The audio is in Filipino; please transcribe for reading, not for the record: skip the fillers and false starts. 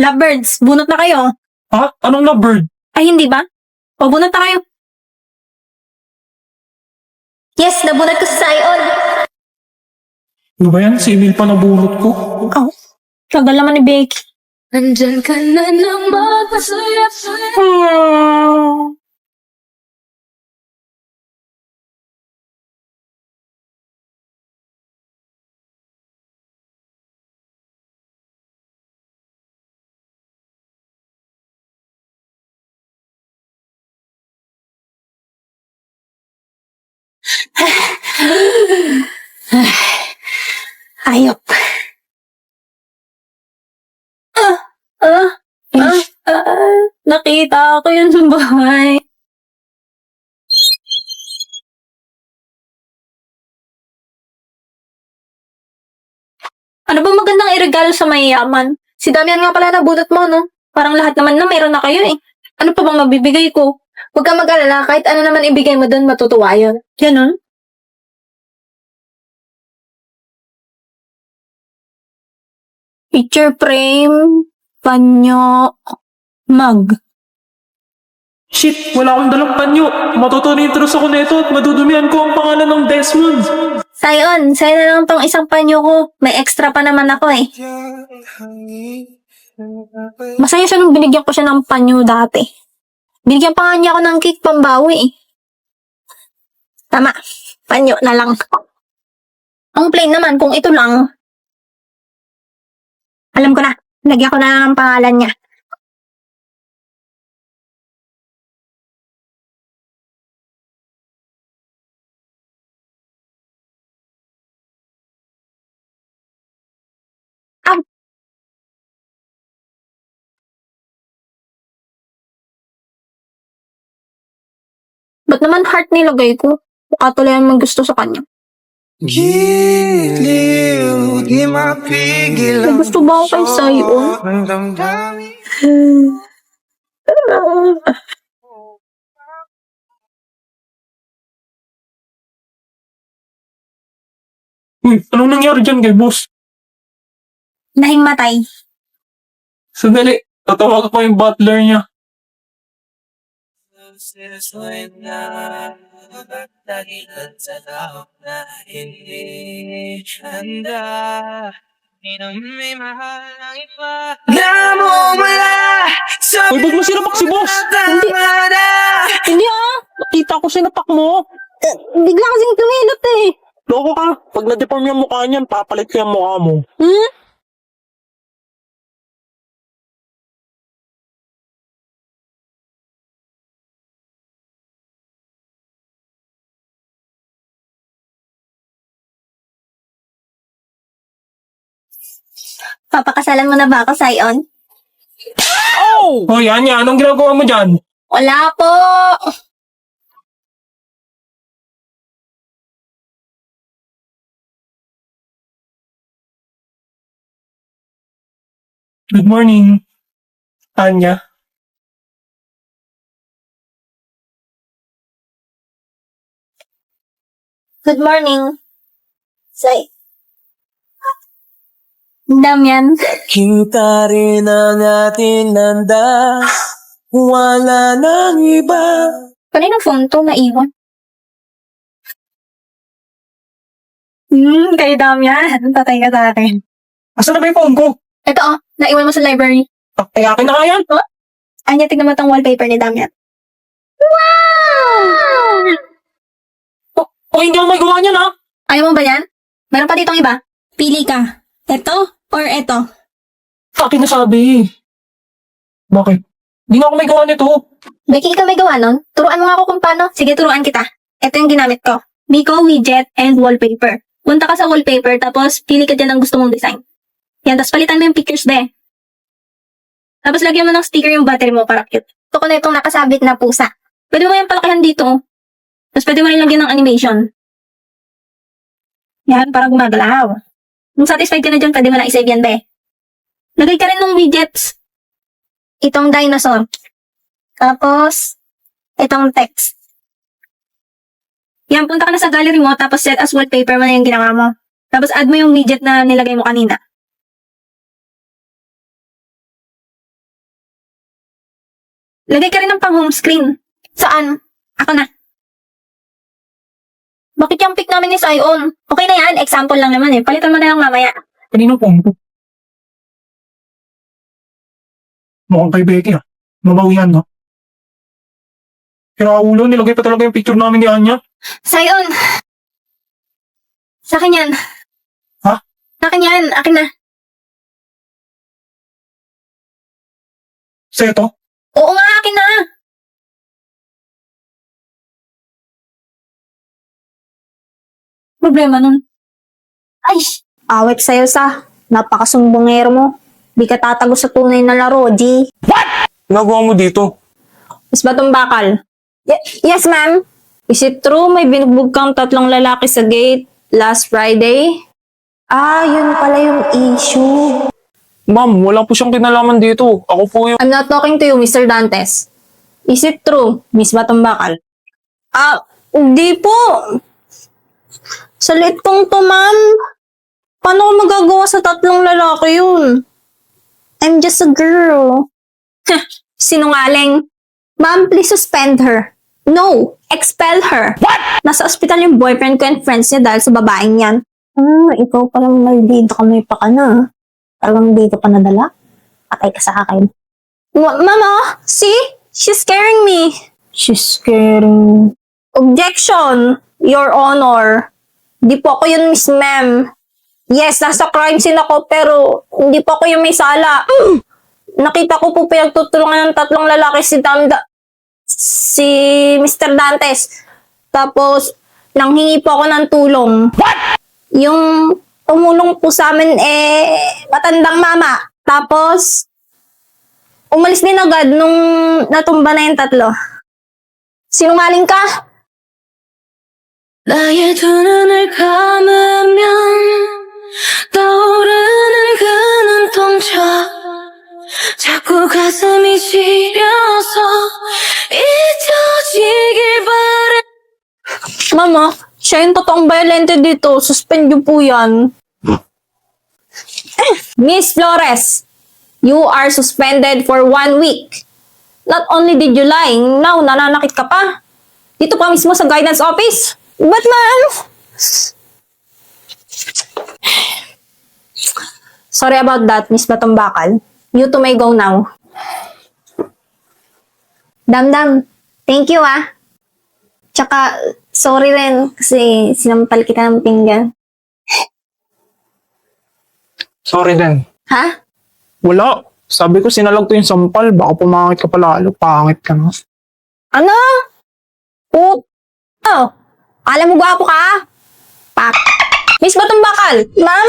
Lovebirds, bunot na kayo. Ha? Anong lovebird? Ay, hindi ba? O, bunot na kayo. Yes, nabunot ko sa Sion. Ano ba yan? Si Emil pa nabunot ko. Oh, tagal naman ni Becky. Nandyan ka na naman, pasuyap-suyap. Ayop. Nakita ko yun sa bahay. Ano ba magandang iregalo sa mayayaman? Si Damian nga pala nabunot mo, no? Parang lahat naman na mayroon na kayo eh. Ano pa bang mabibigay ko? Huwag kang mag-alala, kahit ano naman ibigay mo doon, matutuwa yun. Ganon? Picture frame, panyo, mug. Shit, wala akong dalang panyo. Matutunitros ako nito at madudumihan ko ang pangalan ng Desmond. Sayon, sa'yo na lang tong isang panyo ko. May extra pa naman ako eh. Masaya siya nung binigyan ko siya ng panyo dati. Binigyan pa nga niya ako ng cake pambawi eh. Tama, panyo na lang. Ang plain naman, kung ito lang. Alam ko na, lagyan ko na lang ang pangalan niya. Ba't naman heart nilagay ko? Mukha tuloy ang gusto sa kanya. Giliw, di mapigil May gusto ba ako kay Sayon? ang damdamin. Uy, anong nangyari dyan kay boss? Nahimatay. Sandali, tatawag ko yung butler niya. Sa tao na hindi handa. May mahal ng iba. Namumula sa Uy, ba't mo sinapak si boss? tama na. Hindi ah! Nakita ko sinapak mo. Bigla kasing tumilot eh. Loko ka. Pag na-deform yung mukha niyan, papalit ko yung mukha mo. Hmm? Papakasalan mo na ba ako, Sayon? Oh! Hoy, Anya, anong ginagawa mo dyan? Wala po! Good morning, Anya. Good morning. Say. Damian. Kita rin ang ating landas. Wala nang iba. Kanina phone to naiwan? Kay Damian. Tatay ka sa akin. Asan na ba yung phone ko? Ito oh, naiwan mo sa library. Ay, akin na nga yan. Anya, tignan mo tong wallpaper ni Damian. Wow! O, hindi ako may gawa niyan, ha? Ayaw mo ba yan? Meron pa ditong iba. Pili ka. Ito or ito? Akin nasabi. Bakit? Hindi nga ako may gawa nito. Becky, ikaw may gawa nun? Turuan mo nga ako kung paano. Sige, turuan kita. Ito yung ginamit ko. Miko, widget, and wallpaper. Punta ka sa wallpaper, tapos pili ka dyan ng gusto mong design. Yan, tapos palitan mo yung pictures be. Tapos lagyan mo ng sticker yung battery mo para cute. Ito ko na itong nakasabit na pusa. Pwede mo yung palakihan dito. Tapos pwede mo rin lagyan ng animation. Yan, para gumagalaw. Kung satisfied ka na dyan, pwede mo na isave yan be. Lagay ka rin ng widgets. Itong dinosaur. Tapos, itong text. Yan, punta ka na sa gallery mo, tapos set as wallpaper mo na yung ginawa mo. Tapos add mo yung widget na nilagay mo kanina. Lagay ka rin ng pang home screen. Saan? Ako na. Bakit yung pic namin ni Sion? Okay na yan, example lang naman eh. Palitan mo na lang mamaya. Kaninong phone to? Mukhang kay Becky ah. Mabawian no? Kinakaulo, nilagay pa talaga yung picture namin ni Anya. Sion! Sa akin yan. Ha? Sa akin yan, akin na. Seto? Oo nga, akin na. Problema nun. Ay, Awit sa'yo sa napakasumbongero mo. Di ka tatago sa tunay na laro, G. Nagawa mo dito? Is ba tong bakal? Yes, ma'am. Is it true may binugbog kang 3 lalaki sa gate last Friday? Ah, yun pala yung issue. Ma'am, wala po siyang kinalaman dito. Ako po yung... I'm not talking to you, Mr. Dantes. Is it true, Miss Batong Bakal? Ah, hindi po. Sa liit kong to, ma'am. Paano ko magagawa sa 3 lalaki yun? I'm just a girl. Sinungaling. Ma'am, please suspend her. No, expel her. What? Nasa ospital yung boyfriend ko and friends niya dahil sa babaeng yan. Ikaw palang maldito ka, may paka na. Talagang dito pa nadala? Patay ka sa akin. Mama, see? She's scaring me. She's scaring... Objection, Your Honor. Di po ako yun, Miss Ma'am. Yes, nasa crime scene ako, pero hindi po ako yung may sala. Nakita ko po pinagtutulungan ng 3 lalaki si Mr. Dantes. Tapos, nanghingi po ako ng tulong. What? Yung tumulong po sa amin, matandang mama. Tapos, umalis din agad nung natumba na yung 3. Sinungaling ka? 나의 두 눈을 감으면 떠오르는 그 눈동자 자꾸 가슴이 시려서 잊혀지길 바래. Mama, siya yung totoong violente dito. Suspend niyo po yan. Miss Flores, you are suspended for 1 week. Not only did you lie, now nananakit ka pa. Dito pa mismo sa guidance office. But ma'am... Sorry about that, Miss Batong Bakal. You two may go now. Damdam, thank you ah. Tsaka, sorry rin kasi sinampal kita ng pinggan. Sorry din. Ha? Wala. Sabi ko sinalag to yung sampal. Baka pumangit ka palalo. Pangit ka na. Ano? Oh, alam mo gwapo ka? Pak. Miss Batong Bakal, ma'am?